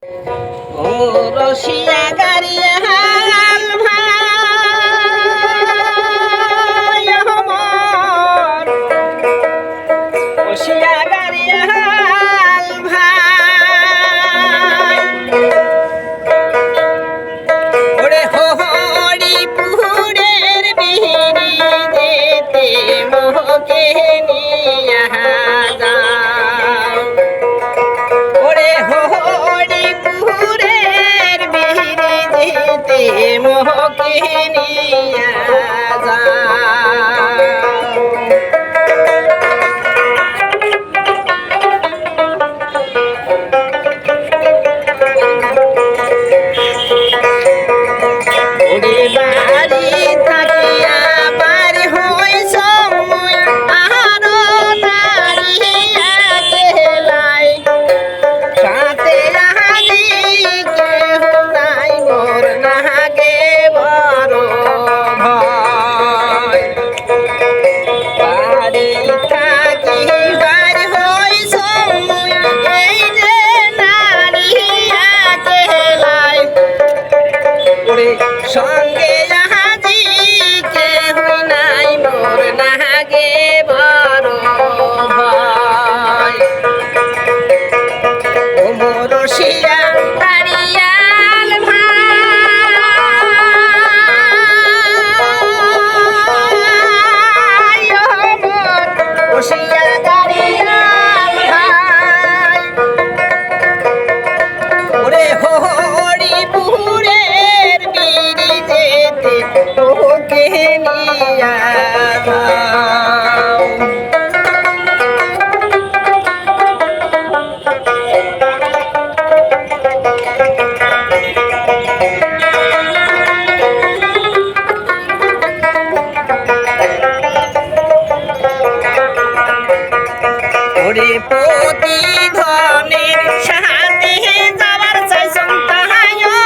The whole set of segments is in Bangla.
ও রসিয়া গাড়িয়া হাল ভাই আমার রসিয়া গাড়িয়া হাল ভাই ওরে হরি পুরের বিহিরি যেতে মোহকে নিয়া যাও ওরে হরি পুরের বিহিরি যেতে মোহকে নিয়া যাও ওরে বাড়ি থাকিয়া বাড়ি হই সময় আরো দাঁড়িয়া গেলাই সাথে আহারি কেহ নাই মোর নাগে বড় ভয় বাড়ি থাকি বাড়ি হই সময় এই যে নাড়িয়া গেলাই ওরে সঙ্গে জাহাজি কেহ নাই মোর নাগে বড় ভয় ও মোর রসিয়া দাঁড়িয়াল ভাই ও মোর রসিয়া দাঁড়িয়াল ভাই ওরে হরি পুরের বিড়ি যেতে ওকে নিয়া যাও ওরে প্রতিধনের সাথে যাবার চাইছম তাহাইয়া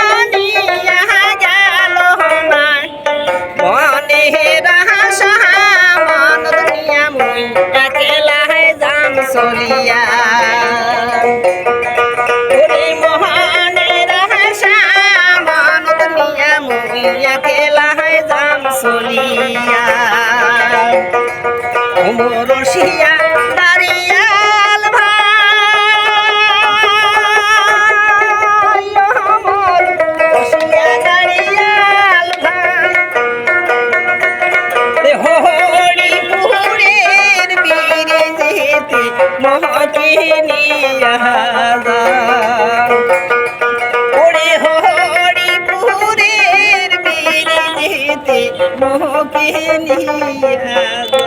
গেল না মনে রাহা মন দুনিয়া মুই একলাই যাম চলিয়া ওরে মনে রাহা মন দুনিয়া মুই একলাই যাম চলিয়া ও মোর রসিয়া দাঁড়িয়াল ভাই ও মোর রসিয়া দাঁড়িয়াল ভাই রে হরি পুরের বীরে যেতে মহকে নিয়া যাও ওরে হরি পুরের বীরে যেতে মহকে নিয়া যাও।